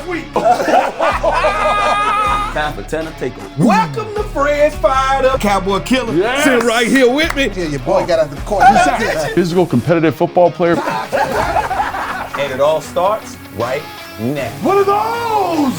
week. Time for Tana takeover. Welcome to Fred's Fired Up Cowboy Killer. Yes. Sitting right here with me. Yeah, your boy got out the court. Physical, competitive football player. And it all starts right now. What are those?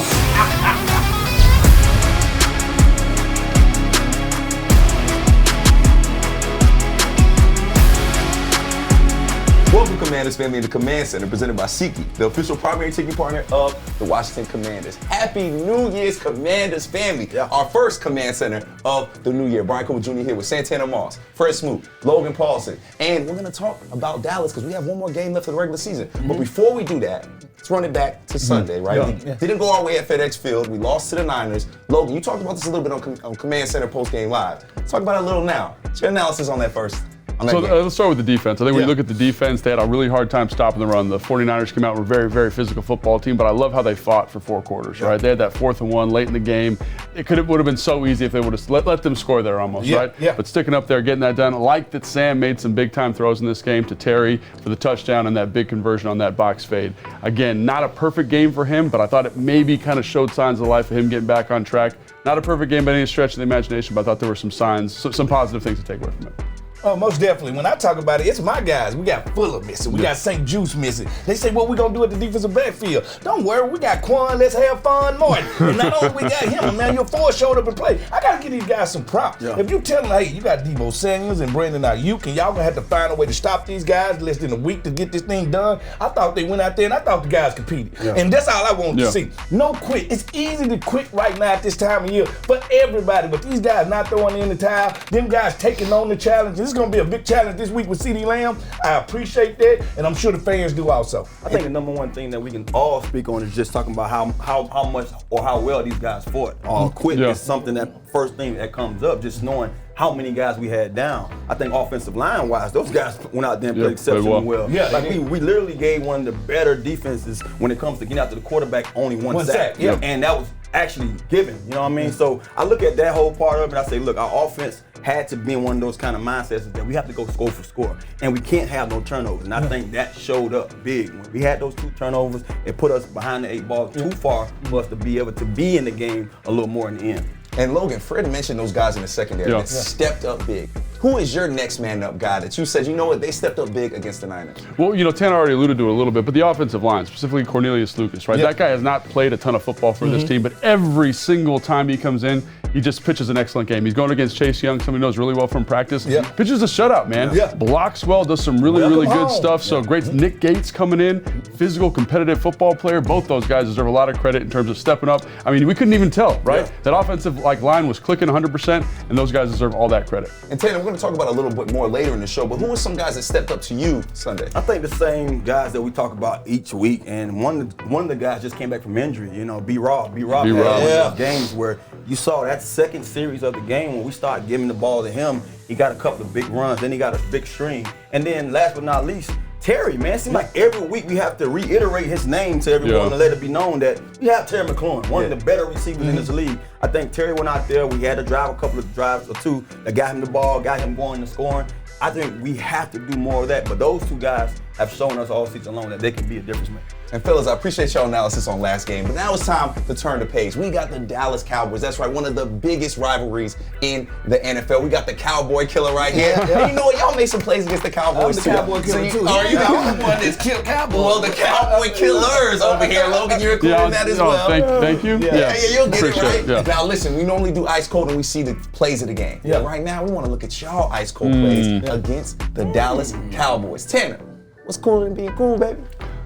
Welcome, Commanders family, in the Command Center, presented by SeatGeek, the official primary ticket partner of the Washington Commanders. Happy New Year's, Commanders family. Our first Command Center of the new year. Brian Cole Jr. here with Santana Moss, Fred Smoot, Logan Paulson. And we're going to talk about Dallas because we have one more game left of the regular season. But before we do that, let's run it back to Sunday, right? We didn't go our way at FedEx Field. We lost to the Niners. Logan, you talked about this a little bit on Command Center Post-Game Live. Let's talk about it a little now. What's your analysis on that first? So let's start with the defense. I think when you look at the defense, they had a really hard time stopping the run. The 49ers came out with a very, very physical football team, but I love how they fought for 4 quarters, right? They had that 4th and 1 late in the game. It would have been so easy if they would have let them score there almost, right? Yeah. But sticking up there, getting that done. I like that Sam made some big time throws in this game to Terry for the touchdown and that big conversion on that box fade. Again, not a perfect game for him, but I thought it maybe kind of showed signs of life of him getting back on track. Not a perfect game by any stretch of the imagination, but I thought there were some signs, some positive things to take away from it. Oh, most definitely. When I talk about it, it's my guys. We got Fuller missing. We got St. Juice missing. They say, what we going to do at the defensive backfield? Don't worry. We got Quan. Let's have fun, Martin. And not only we got him, man, your 4 showed up and played. I got to give these guys some props. If you tell them, hey, you got Deebo Samuels and Brandon Ayuk, and y'all going to have to find a way to stop these guys less than a week to get this thing done. I thought they went out there, and I thought the guys competed. And that's all I wanted to see. No quit. It's easy to quit right now at this time of year for everybody, but these guys not throwing in the towel, them guys taking on the challenge. This is going to be a big challenge this week with CeeDee Lamb. I appreciate that, and I'm sure the fans do also. I think the number one thing that we can all speak on is just talking about how much or how well these guys fought. Quit is something that first thing that comes up, just knowing how many guys we had down. I think offensive line-wise, those guys went out there and played exceptionally well. We literally gave one of the better defenses when it comes to getting out to the quarterback only one sack. And that was actually given, you know what I mean? So I look at that whole part of it and I say, look, our offense had to be in one of those kind of mindsets that we have to go score for score. And we can't have no turnovers. And I think that showed up big. When we had those 2 turnovers, it put us behind the 8 ball too far for us to be able to be in the game a little more in the end. And Logan, Fred mentioned those guys in the secondary that stepped up big. Who is your next man up guy that you said, you know what, they stepped up big against the Niners? Well, you know, Tana already alluded to it a little bit, but the offensive line, specifically Cornelius Lucas, right? That guy has not played a ton of football for this team, but every single time he comes in, he just pitches an excellent game. He's going against Chase Young, somebody knows really well from practice. Pitches a shutout, man. Blocks well, does some really good stuff. So great. Nick Gates coming in, physical, competitive football player. Both those guys deserve a lot of credit in terms of stepping up. I mean, we couldn't even tell, right? That offensive line was clicking 100%, and those guys deserve all that credit. And Tana, we're going to talk about a little bit more later in the show, but who are some guys that stepped up to you Sunday? I think the same guys that we talk about each week, and one of the guys just came back from injury. You know, B-Rob had one of those games where you saw that second series of the game when we started giving the ball to him. He got a couple of big runs, then he got a big string, and then last but not least, Terry, man, it seems like every week we have to reiterate his name to everyone to let it be known that we have Terry McLaurin, one of the better receivers in this league. I think Terry went out there, we had to drive a couple of drives or 2 that got him the ball, got him going and scoring. I think we have to do more of that, but those 2 guys have shown us all season long that they can be a difference maker. And fellas, I appreciate y'all analysis on last game, but now it's time to turn the page. We got the Dallas Cowboys. That's right, one of the biggest rivalries in the NFL. We got the Cowboy Killer right here. And you know what? Y'all made some plays against the Cowboys I'm the Cowboy Killer too. Are you the one that's killed Cowboys? Well, the Cowboy Killers over here, Logan. You're including that as well. Thank you. Yeah, you'll get it right. Now listen, we normally do ice cold and we see the plays of the game. Right now, we want to look at y'all ice cold plays against the Dallas Cowboys. Tanner, what's cooler than being cool, baby?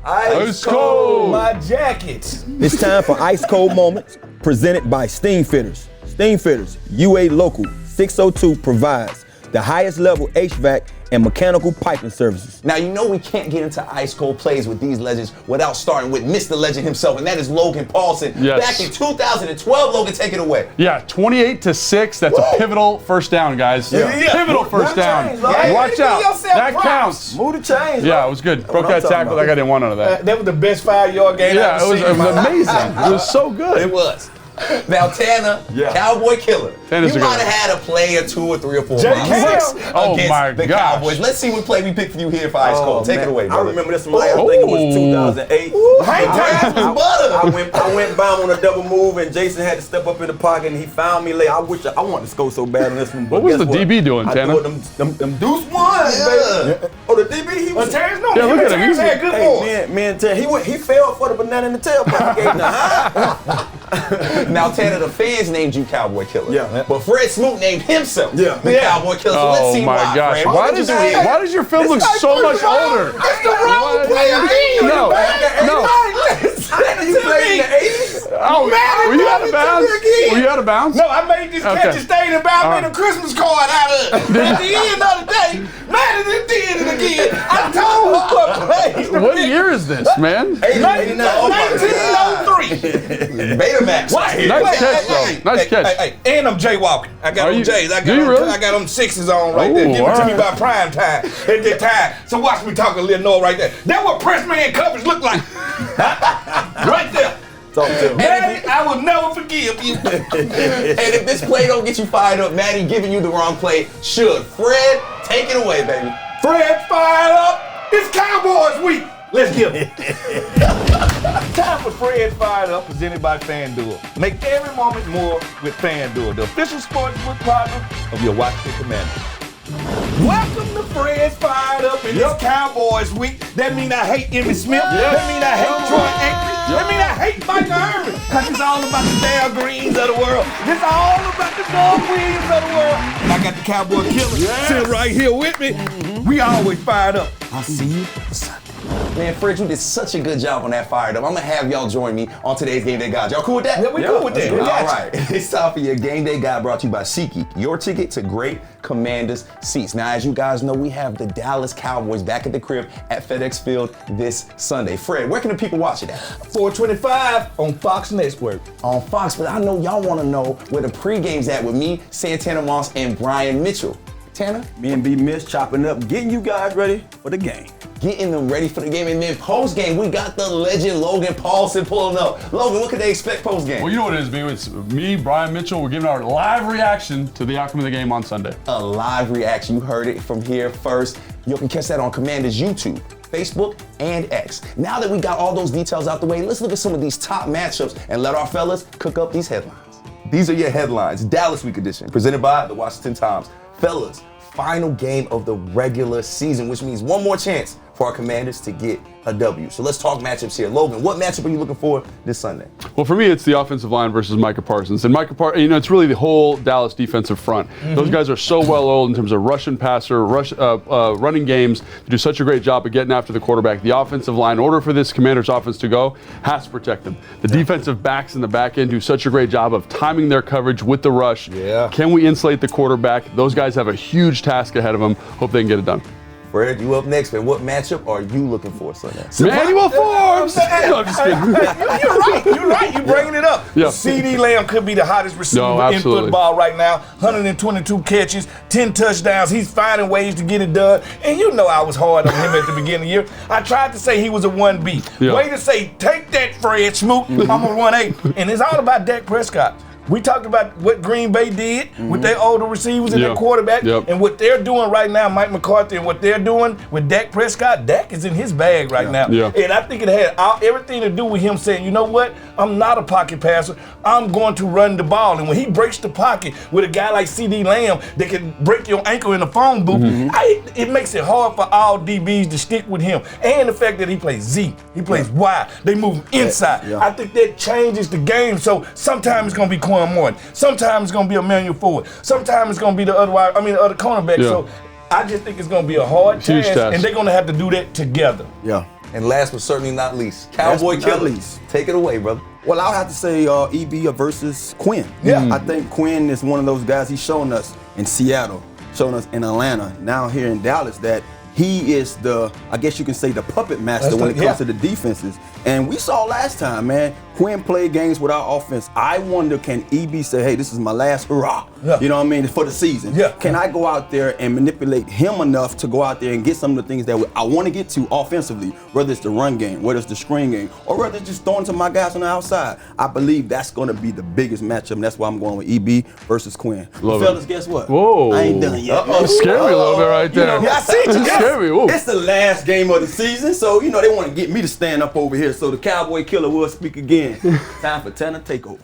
Ice cold. My jackets. It's time for Ice Cold Moments, presented by Steam Fitters. Steam Fitters, UA Local 602 provides the highest level HVAC and mechanical piping services. Now, you know we can't get into ice cold plays with these legends without starting with Mr. Legend himself, and that is Logan Paulson. Back in 2012, Logan, take it away. 28-6. That's a pivotal first down, guys. Pivotal first down. Watch out. That counts. Move the chains. Yeah, it was good. Broke that tackle. That guy didn't want none of that. That was the best 5-yard game I've ever seen. It was amazing. It was so good. It was. Now, Tana, Cowboy killer. Tana's you a good might have had a play or 2 or 3 or 4 J.K. Oh, against my the gosh. Cowboys. Let's see what play we picked for you here for Ice Cold. Take it away, brother. I remember this one. I think it was 2008. I went by him on a double move, and Jason had to step up in the pocket, and he found me late. I wanted to score so bad on this one. But What was the DB doing, I Tana? threw them deuce ones, baby. Oh, the DB, he was. Terrence, Yeah, look at him. Terrence had good boys. Me and Terrence, he fell for the banana in the tailpipe. He gave him the high. Now, Tana, the fans named you Cowboy Killer. Yeah. But Fred Smoot named himself the Yeah. Cowboy Killer. So let's Oh see my why, gosh! Fred. Why does your film look so much older? That's the wrong player. No, no. You played in the 80s? Oh, were you out of bounds? Were you out of bounds? No, I made this catch and stayed about. I made a Christmas card out of it. At the end of the day, Madison did it again. I told her what plays. What year is this, man? 89. 1903. Betamax. Nice catch, though. Nice catch. Hey, and I'm jaywalking. I got Are them you- J's. I do you really? got them 6s on right there. Ooh, Give it to me alright. by prime time at that time. So watch me talk a little noise right there. That's what press man coverage look like. Right there. Talk to him. Maddie, I will never forgive you. And if this play don't get you fired up, Maddie giving you the wrong play should. Fred, take it away, baby. Fred fired up. It's Cowboys week. Let's give it. Time for Fred Fired Up, presented by FanDuel. Make every moment more with FanDuel, the official sportsbook partner of your Washington Commanders. Welcome to Fred's Fired Up in this Cowboys week. That mean I hate Emmitt Smith. That mean I hate Troy Aikman. That mean I hate Michael Irvin. Cause it's all about the Dale Greens of the world. It's all about the Doug Williams of the world. And I got the Cowboy Killer sitting right here with me. We always fired up. I'll see you Sunday. Man, Fred, you did such a good job on that fired up. I'm going to have y'all join me on today's Game Day Guide. Y'all cool with that? Yeah, we cool with that. We All got you. right. It's time for your Game Day Guide brought to you by SeatGeek, your ticket to great Commanders seats. Now, as you guys know, we have the Dallas Cowboys back at the crib at FedEx Field this Sunday. Fred, where can the people watch it at? 425 on Fox Network. On Fox, but I know y'all want to know where the pregame's at with me, Santana Moss, and Brian Mitchell. Tana? Me and B Miss chopping up, getting you guys ready for the game. Getting them ready for the game, and then post-game, we got the legend Logan Paulson pulling up. Logan, what can they expect post-game? Well, you know what it is, B. It's me, Brian Mitchell. We're giving our live reaction to the outcome of the game on Sunday. A live reaction. You heard it from here first. You can catch that on Commanders YouTube, Facebook, and X. Now that we got all those details out the way, let's look at some of these top matchups and let our fellas cook up these headlines. These are your headlines. Dallas Week Edition, presented by the Washington Times. Fellas, final game of the regular season, which means one more chance for our Commanders to get a W. So let's talk matchups here. Logan, what matchup are you looking for this Sunday? Well, for me, it's the offensive line versus Micah Parsons. And Micah Parsons, it's really the whole Dallas defensive front. Those guys are so well oiled in terms of rushing passer, running games. They do such a great job of getting after the quarterback. The offensive line, in order for this Commanders offense to go, has to protect them. The defensive backs in the back end do such a great job of timing their coverage with the rush. Yeah. Can we insulate the quarterback? Those guys have a huge task ahead of them. Hope they can get it done. Fred, you up next, man. What matchup are you looking for Sunday? Manuel Forbes! No, I'm just kidding. You're right. You're bringing it up. Yeah. CD Lamb could be the hottest receiver No, in absolutely. football right now. 122 catches, 10 touchdowns. He's finding ways to get it done. And you know I was hard on him at the beginning of the year. I tried to say he was a 1B. Yeah. Way to say, take that, Fred Smoot. I'm a 1A. And it's all about Dak Prescott. We talked about what Green Bay did with their older receivers and their quarterback, and what they're doing right now, Mike McCarthy, and what they're doing with Dak Prescott. Dak is in his bag right now. Yeah. And I think it had everything to do with him saying, you know what, I'm not a pocket passer. I'm going to run the ball. And when he breaks the pocket with a guy like CD Lamb that can break your ankle in the phone booth, it makes it hard for all DBs to stick with him. And the fact that he plays Z, he plays Y, they move him inside. I think that changes the game. So sometimes it's going to be Quan Morton. Sometimes it's going to be Emmanuel Ford. Sometimes it's going to be the other cornerback. Yeah. So I just think it's going to be a hard Huge task, task. and they're going to have to do that together. Yeah. And last but certainly not least, Cowboy Last but not Killer. least. Take it away, brother. Well, I'll have to say EB versus Quinn. Yeah. I think Quinn is one of those guys. He's shown us in Seattle, shown us in Atlanta, now here in Dallas that he is I guess you can say, the puppet master when it comes to the defenses. And we saw last time, man, Quinn played games without offense. I wonder, can EB say, hey, this is my last hurrah, you know what I mean, for the season? Can I go out there and manipulate him enough to go out there and get some of the things that I want to get to offensively, whether it's the run game, whether it's the screen game, or whether it's just throwing to my guys on the outside? I believe that's going to be the biggest matchup, and that's why I'm going with EB versus Quinn. Fellas, guess what? Whoa. I ain't done yet. You scared me a little bit right there. I see you. Scared me. Whoa. It's the last game of the season, so, they want to get me to stand up over here. So the Cowboy Killer will speak again. Time for Tana Takeover.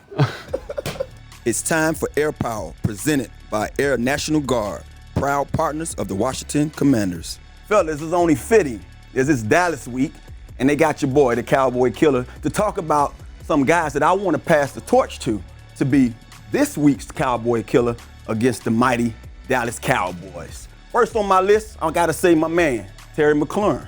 It's time for Air Power, presented by Air National Guard, proud partners of the Washington Commanders. Fellas, it's only fitting as it's Dallas week, and they got your boy, the Cowboy Killer, to talk about some guys that I want to pass the torch to be this week's Cowboy Killer against the mighty Dallas Cowboys. First on my list, I gotta say my man, Terry McLaurin.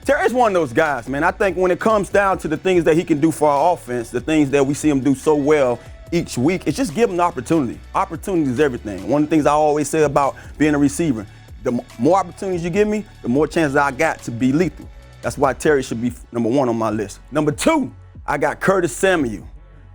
Terry's one of those guys, man. I think when it comes down to the things that he can do for our offense, the things that we see him do so well each week, it's just give him the opportunity. Opportunity is everything. One of the things I always say about being a receiver, the more opportunities you give me, the more chances I got to be lethal. That's why Terry should be number one on my list. Number two, I got Curtis Samuel.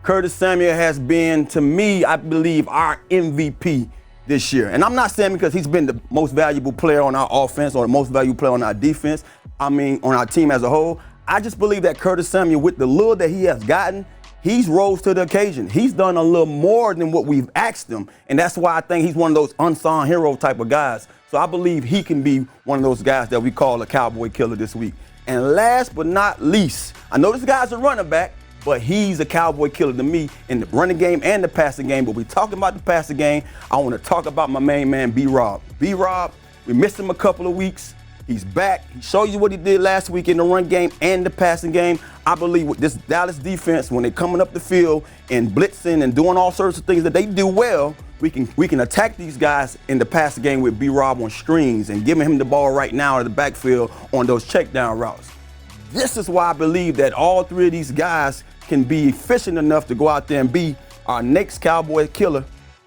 Curtis Samuel has been, to me, I believe, our MVP this year. And I'm not saying because he's been the most valuable player on our offense or the most valuable player on our defense, on our team as a whole. I just believe that Curtis Samuel, with the lure that he has gotten, he's rose to the occasion. He's done a little more than what we've asked him, and that's why I think he's one of those unsung hero type of guys. So I believe he can be one of those guys that we call a Cowboy Killer this week. And last but not least, I know this guy's a running back, but he's a Cowboy Killer to me in the running game and the passing game. But we talking about the passing game, I want to talk about my main man, B-Rob. B-Rob, we missed him a couple of weeks. He's back. He showed you what he did last week in the run game and the passing game. I believe with this Dallas defense, when they're coming up the field and blitzing and doing all sorts of things that they do well, we can attack these guys in the passing game with B-Rob on screens and giving him the ball right now in the backfield on those check down routes. This is why I believe that all three of these guys can be efficient enough to go out there and be our next Cowboy Killer,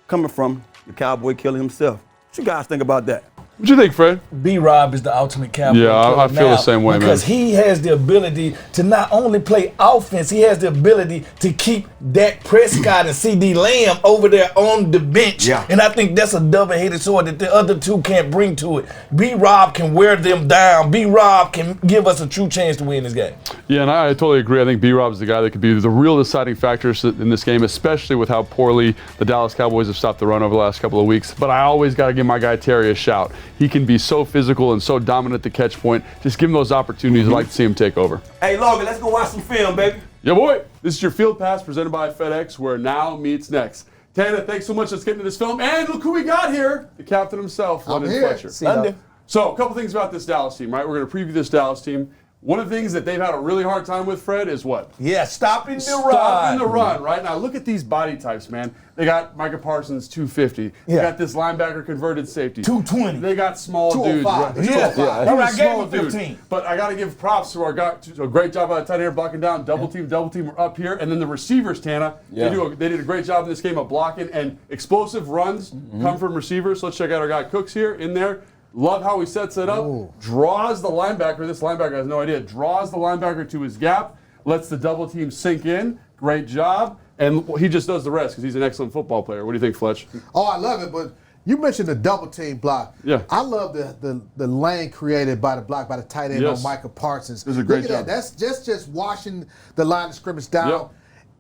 coming from the Cowboy Killer himself. What you guys think about that? What you think, Fred? B-Rob is the ultimate Cowboy Yeah, Killer I feel the same way, because man. he has the ability to not only play offense, he has the ability to keep Dak Prescott and CD Lamb over there on the bench. Yeah. And I think that's a double-headed sword that the other two can't bring to it. B-Rob can wear them down. B-Rob can give us a true chance to win this game. Yeah, and I totally agree. I think B-Rob is the guy that could be the real deciding factor in this game, especially with how poorly the Dallas Cowboys have stopped the run over the last couple of weeks. But I always got to give my guy Terry a shout. He can be so physical and so dominant at the catch point. Just give him those opportunities. I'd like to see him take over. Hey, Logan, let's go watch some film, baby. Yeah, boy. This is your Field Pass presented by FedEx, where now meets next. Tana, thanks so much. Let's get into this film. And look who we got here. The captain himself, London Fletcher. So a couple things about this Dallas team, right? We're going to preview this Dallas team. One of the things that they've had a really hard time with, Fred, is what? Yeah, stopping the run. Stopping the run, right? Now look at these body types, man. They got Micah Parsons, 250. They got this linebacker converted safety. 220. They got small dudes. Right? Yeah. He's I a gave small him dude. 15. But I got to give props to our guy. A great job by the tight end blocking down, double team, we're up here. And then the receivers, Tana, they did a great job in this game of blocking, and explosive runs come from receivers. So let's check out our guy Cooks here in there. Love how he sets it up, draws the linebacker. This linebacker has no idea. Draws the linebacker to his gap, lets the double team sink in. Great job. And he just does the rest because he's an excellent football player. What do you think, Fletch? Oh, I love it, but you mentioned the double team block. Yeah. I love the lane created by the block by the tight end on Micah Parsons. It was a great Look at job. that. That's just washing the line of scrimmage down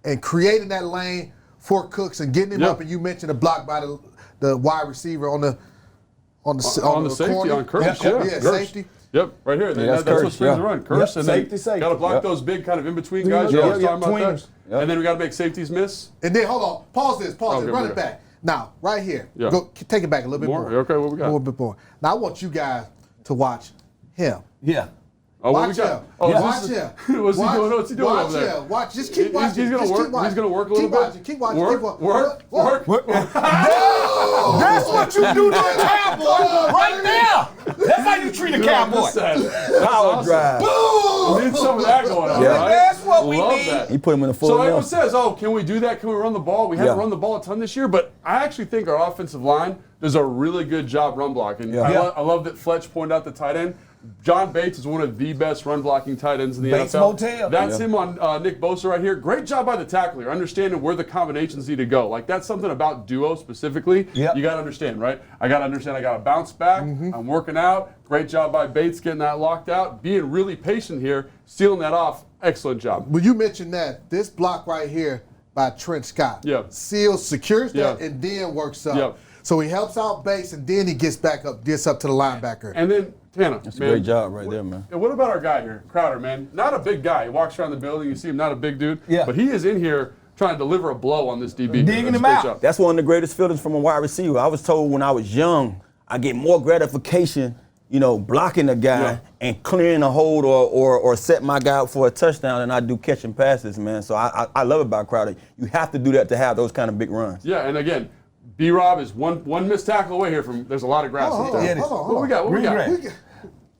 and creating that lane for Cooks and getting him up. And you mentioned a block by the wide receiver on the safety, corner. on Curse. Yeah, safety. Yep, right here. That's what springs the run. Curse, and safety. Got to block those big kind of in-between guys. You always talking about that. And then we got to make safeties miss. And then, hold on. Pause this. Okay, Run it back. Now, right here. Go, take it back a little bit more. Okay, what we got? A little bit more. Now, I want you guys to watch him. Yeah. Oh, what we Watch got? him. Oh, Watch him. What's he doing? What's he doing Watch over there? him. Watch. Just keep watching. He's going to work. He's going to work a little bit. Keep watching. Work. That's what you do to a cowboy right now. That's how you treat a cowboy. Power drive. We need some of that going on, right? That's what we Love need. that. He put him in the full. So everyone says, oh, can we do that? Can we run the ball? We haven't Yeah. run the ball a ton this year, but I actually think our offensive line does a really good job run blocking. I love that Fletch pointed out the tight end. John Bates is one of the best run-blocking tight ends in the Bates NFL. Motel. That's him on Nick Bosa right here. Great job by the tackler, understanding where the combinations need to go. Like, that's something about duo specifically. Yep. You got to understand, right? I got to understand I got to bounce back. I'm working out. Great job by Bates getting that locked out. Being really patient here, sealing that off. Excellent job. When you mentioned that, this block right here by Trent Scott seals, secures that, and then works up. Yep. So he helps out Bates, and then he gets up to the linebacker. And then Tana, That's a great job right there, man. And what about our guy here, Crowder, man? Not a big guy. He walks around the building. You see him, not a big dude. Yeah. But he is in here trying to deliver a blow on this DB. Digging That's him a great out. job. That's one of the greatest feelings from a wide receiver. I was told when I was young, I get more gratification, blocking a guy and clearing a hold or set my guy up for a touchdown than I do catching passes, man. So I love it about Crowder. You have to do that to have those kind of big runs. Yeah, and again, B-Rob is one missed tackle away here from. There's a lot of grass up there. Hold on. What we got? What we got? Green grass.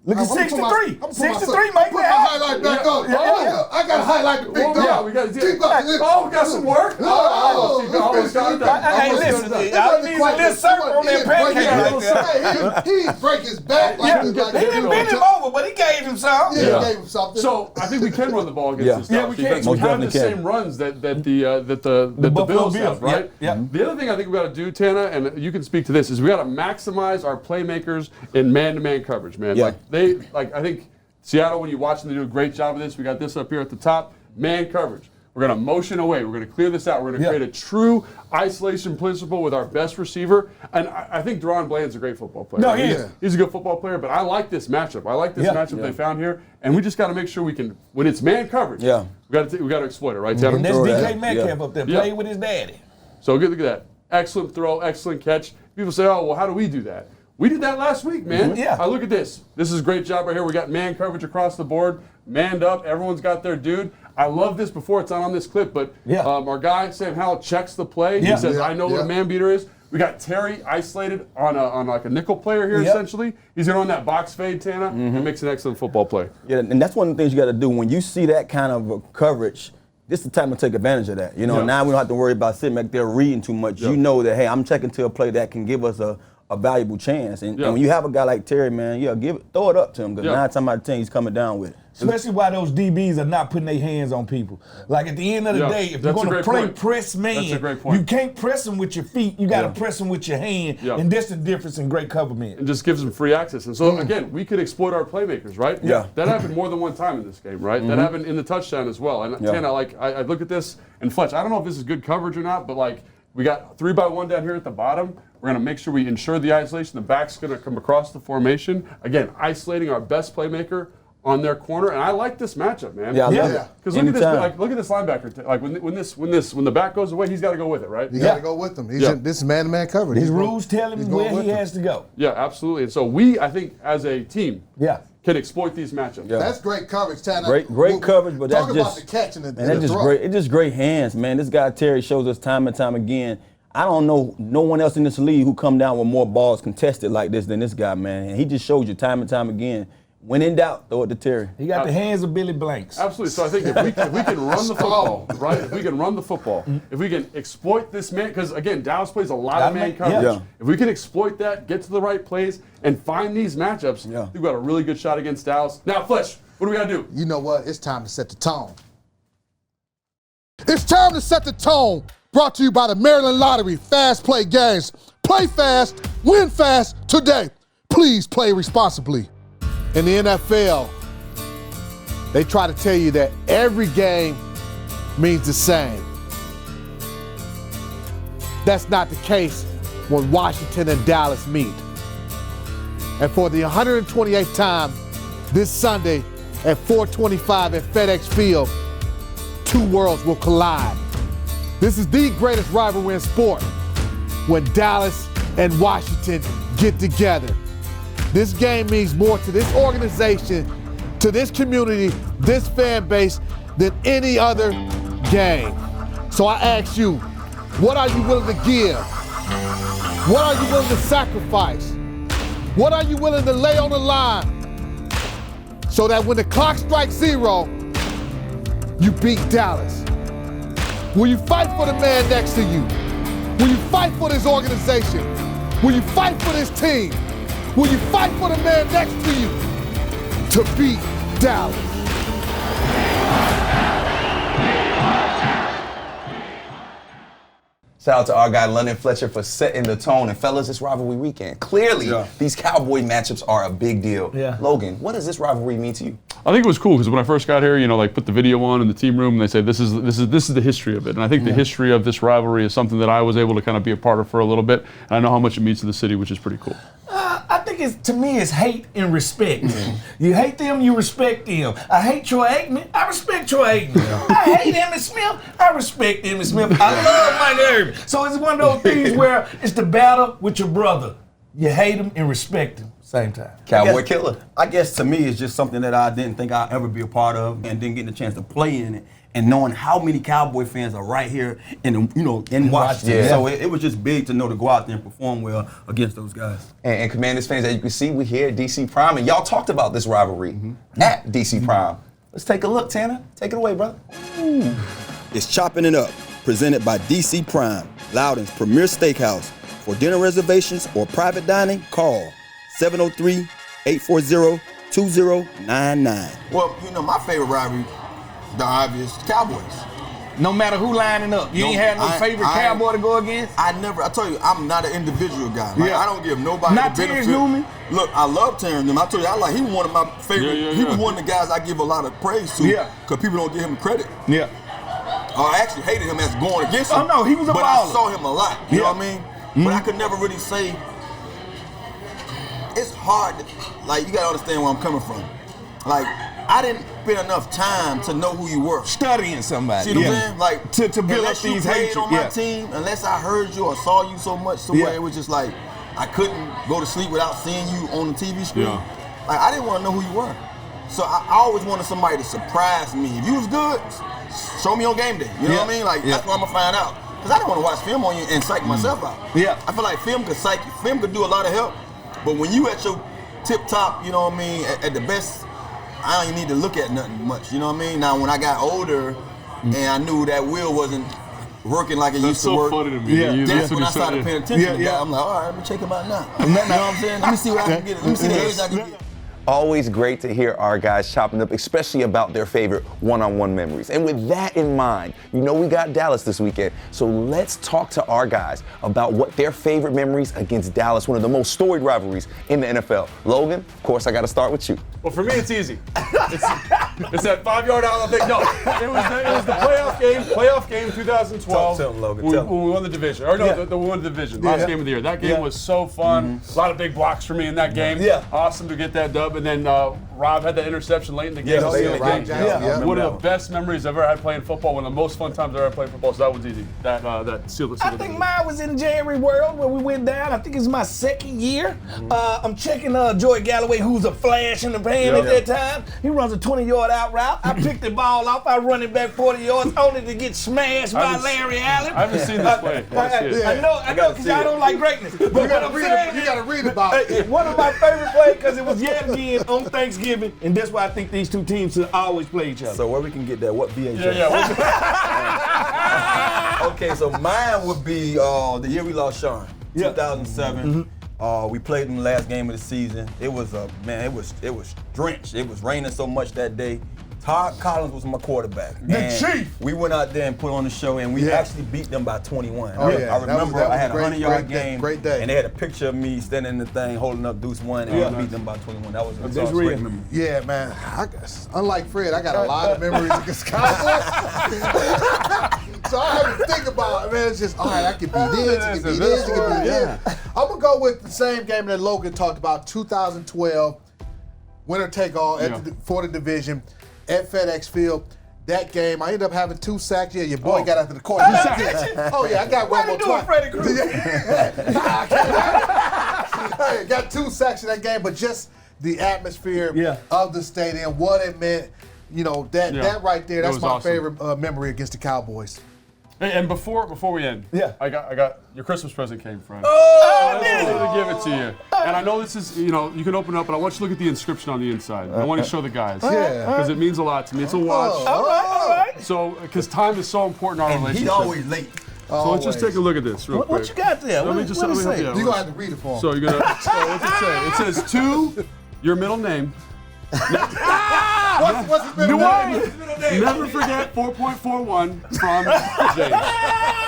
Look at 63. 63, Put make my that. highlight back up. I got to highlight the big Well, dog. yeah, we got. Keep up. Oh, we got some work. Almost got that. Hey, listen, I need a little circle on that pancake right there. He didn't break his back like He this. didn't bend him over, but he gave him some. Yeah, he gave him something. So I think we can run the ball against this Yeah, Dallas we can. defense. Most We have the definitely can. same runs that the Buffalo Bills Bills, have, right? yeah. The other thing I think we got to do, Tana, and you can speak to this, is we got to maximize our playmakers in man-to-man coverage, man. Yeah. I think Seattle, when you watch them, they do a great job of this. We got this up here at the top, man coverage. We're going to motion away. We're going to clear this out. We're going to create a true isolation principle with our best receiver. And I think Deron Bland's a great football player. No, he is. He's a good football player, but I like this matchup. I like this matchup they found here. And we just got to make sure we can, when it's man coverage, we got to exploit it, right, Tana? And that's Throw DK that. Metcalf up there, playing with his daddy. So look at that. Excellent throw, excellent catch. People say, oh, well, how do we do that? We did that last week, man. Yeah. Look at this. This is a great job right here. We got man coverage across the board, manned up. Everyone's got their dude. I love this before it's not on this clip, but our guy, Sam Howell, checks the play. He says, I know what a man beater is. We got Terry isolated on like a nickel player here, essentially. He's going to run that box fade, Tana, and makes an excellent football play. Yeah, and that's one of the things you got to do. When you see that kind of coverage, this is the time to take advantage of that. Now we don't have to worry about sitting back there reading too much. You know that, hey, I'm checking to a play that can give us a valuable chance. And when you have a guy like Terry, man, throw it up to him, because 9 times out of 10 he's coming down with it. Especially while those DBs are not putting their hands on people. Like at the end of the day, if you're going to play press man, you can't press them with your feet. You got to press them with your hand. And that's the difference in great cover men. And just gives them free access. And so, again, we could exploit our playmakers, right? Yeah. That happened more than one time in this game, right? That happened in the touchdown as well. And Tana, I look at this, and Fletch, I don't know if this is good coverage or not, but like, we got 3-by-1 down here at the bottom. We're going to make sure we ensure the isolation. The back's going to come across the formation. Again, isolating our best playmaker on their corner, and I like this matchup, man. Yeah, I love it. Because look at this linebacker. Like when the back goes away, he's got to go with it, right? You got to go with him. This is man-to-man coverage. His rules tell him where he has to go. Yeah, absolutely. And so we, I think, as a team, can exploit these matchups. Yeah. That's great coverage, Tana. Great coverage, but that's just about the catch and that's just great. It's just great hands, man. This guy Terry shows us time and time again. I don't know no one else in this league who come down with more balls contested like this than this guy, man. And he just shows you time and time again. When in doubt, throw it to Terry. He got the hands of Billy Blanks. Absolutely. So I think if we can run the football, right? If we can run the football, if we can exploit this man, because again, Dallas plays a lot of man coverage. Yeah. If we can exploit that, get to the right plays, and find these matchups, we've got a really good shot against Dallas. Now, Fletch, what do we got to do? You know what? It's time to set the tone. It's time to set the tone. Brought to you by the Maryland Lottery Fast Play Games. Play fast, win fast today. Please play responsibly. In the NFL, they try to tell you that every game means the same. That's not the case when Washington and Dallas meet. And for the 128th time this Sunday at 4:25 at FedEx Field, two worlds will collide. This is the greatest rivalry in sport when Dallas and Washington get together. This game means more to this organization, to this community, this fan base than any other game. So I ask you, what are you willing to give? What are you willing to sacrifice? What are you willing to lay on the line so that when the clock strikes 0, you beat Dallas? Will you fight for the man next to you? Will you fight for this organization? Will you fight for this team? Will you fight for the man next to you? to beat Dallas. Shout out to our guy London Fletcher for setting the tone. And fellas, it's rivalry weekend. Clearly, these Cowboy matchups are a big deal. Yeah. Logan, what does this rivalry mean to you? I think it was cool because when I first got here, like put the video on in the team room and they say this is the history of it. And I think the history of this rivalry is something that I was able to kind of be a part of for a little bit. And I know how much it means to the city, which is pretty cool. I think to me, it's hate and respect. You hate them, you respect them. I hate Troy Aikman, I respect Troy Aikman. I hate Emmitt Smith, I respect Emmitt Smith. I love Mike Irvin. So it's one of those things where it's the battle with your brother. You hate him and respect him. Same time. Cowboy killer. I guess to me it's just something that I didn't think I'd ever be a part of, and then getting a chance to play in it, and knowing how many Cowboy fans are right here in Washington. Yeah. So it was just big to know to go out there and perform well against those guys. And Commanders fans, as you can see, we're here at DC Prime, and y'all talked about this rivalry at DC Prime. Let's take a look, Tana. Take it away, brother. It's Chopping It Up, presented by DC Prime, Loudoun's premier steakhouse. For dinner reservations or private dining, call 703-840-2099. Well, my favorite rivalry, the obvious, Cowboys. No matter who lining up, you ain't had no favorite Cowboy to go against? I told you, I'm not an individual guy. Like, I don't give nobody Not the benefit. Terrence Newman? Look, I love Terrence Newman. I told you, he was one of my favorite. He was one of the guys I give a lot of praise to because people don't give him credit. Yeah. I actually hated him as going against him. Oh, no, he was a But baller. I saw him a lot, you know what I mean? But I could never really say, it's hard, you gotta understand where I'm coming from. I didn't spend enough time to know who you were. Studying somebody. See what I'm saying? To build up unless you these played hatred. on my team, unless I heard you or saw you so much to where it was just I couldn't go to sleep without seeing you on the TV screen. I didn't want to know who you were. So I always wanted somebody to surprise me. If you was good, show me on game day. You know what I mean? That's what I'm gonna find out. Because I didn't want to watch film on you and psych myself out. Yeah. I feel like film could do a lot of help. But when you at your tip top, you know what I mean, at the best, I don't even need to look at nothing much. You know what I mean? Now when I got older and I knew that wheel wasn't working like it used to work. That's so funny to me. That's when I started paying attention to that. I'm like, all right, let me check him out now. You know what I'm saying? Let me see what I can get. Let me see the edge I can get. Always great to hear our guys chopping up, especially about their favorite one-on-one memories. And with that in mind, we got Dallas this weekend. So let's talk to our guys about what their favorite memories against Dallas, one of the most storied rivalries in the NFL. Logan, of course, I got to start with you. Well, for me, it's easy. It's that 5-yard out thing. No, it was the playoff game 2012. Tell him, Logan, when we won the division. Or no, we won the division. Last game of the year. That game was so fun. A lot of big blocks for me in that game. Awesome to get that dub. And then Rob had that interception late in the game. One of the best memories I've ever had playing football. One of the most fun times I've ever played football. So that one's easy. That sealed I think mine was in Jerry World where we went down. I think it's my second year. I'm checking Joey Galloway, who's a flash in the pan at that time. He runs a 20-yard out route. I picked the ball off. I run it back 40 yards, only to get smashed by Larry Allen. I haven't seen this play. I know, because I don't like greatness. But You gotta read about it. One of my favorite plays, because it was yet again on Thanksgiving, and that's why I think these two teams should always play each other. So where we can get that? What VHS? Okay, so mine would be the year we lost Sean, 2007. We played in the last game of the season. It was it was drenched. It was raining so much that day. Todd Collins was my quarterback. The Chief. We went out there and put on the show, and we actually beat them by 21. Oh, yeah. I remember That was I had a a 100-yard game, great day. and they had a picture of me standing in the thing, holding up Deuce 1, and we beat them by 21. That was a great memory. Yeah, man. Unlike Fred, I got a lot of memories against Cowboys. So I have to think about it, man. It's just, all right, I could be this, I could be this, I could be this. I'm going to go with the same game that Logan talked about, 2012, winner take all for the division at FedEx Field. That game, I ended up having 2 sacks. Yeah, your boy got after the court. Oh, yeah, I got one more twice. Freddie Krueger? I got 2 sacks in that game, but just the atmosphere of the stadium, what it meant, that right there, that's my awesome. favorite memory against the Cowboys. Hey, and before we end, I got your Christmas present came, friend. Oh, I wanted to give it to you. And I know this is, you can open it up, but I want you to look at the inscription on the inside. I want to show the guys. Because it means a lot to me. It's a watch. All right. So, because time is so important in our relationship. He's always late. So let's just take a look at this real quick. What you got there? Let me just help you. You're going to have to read it for him. So you're gonna. So what's it say? It says to your middle name, What's his middle name? Never forget 4.41 from James.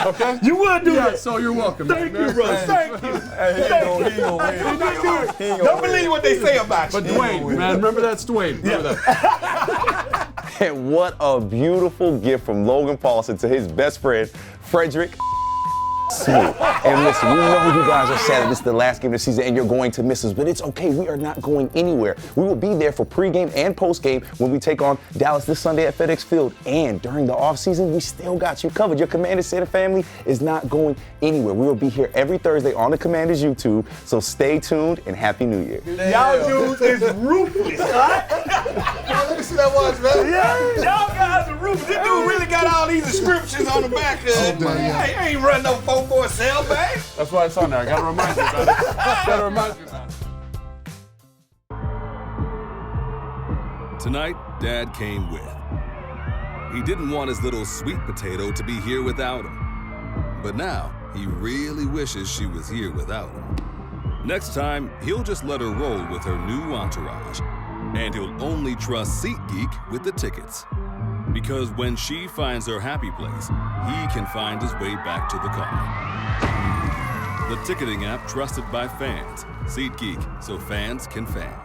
Okay? You would do that. So you're welcome. Thank you, bro. Thank you. He ain't gonna win. Don't believe what they say about you. But Dwayne, man, remember that's Dwayne. Remember that. And what a beautiful gift from Logan Paulson to his best friend, Frederick Smooth. And listen, we know you guys are sad that this is the last game of the season and you're going to miss us, but it's okay. We are not going anywhere. We will be there for pregame and postgame when we take on Dallas this Sunday at FedEx Field. And during the offseason, we still got you covered. Your Commanders Santa family is not going anywhere. We will be here every Thursday on the Commanders YouTube, so stay tuned and Happy New Year. Y'all dudes is ruthless, right? Let me see that watch, man. Yeah, y'all guys are ruthless. This dude really got all these inscriptions on the back of it. I ain't run no 4-4 cell back. That's why it's on there. I gotta remind you about it. Gotta remind you about it. Tonight, Dad came with. He didn't want his little sweet potato to be here without him. But now, he really wishes she was here without him. Next time, he'll just let her roll with her new entourage. And he'll only trust SeatGeek with the tickets. Because when she finds her happy place, he can find his way back to the car. The ticketing app trusted by fans. SeatGeek, so fans can fan.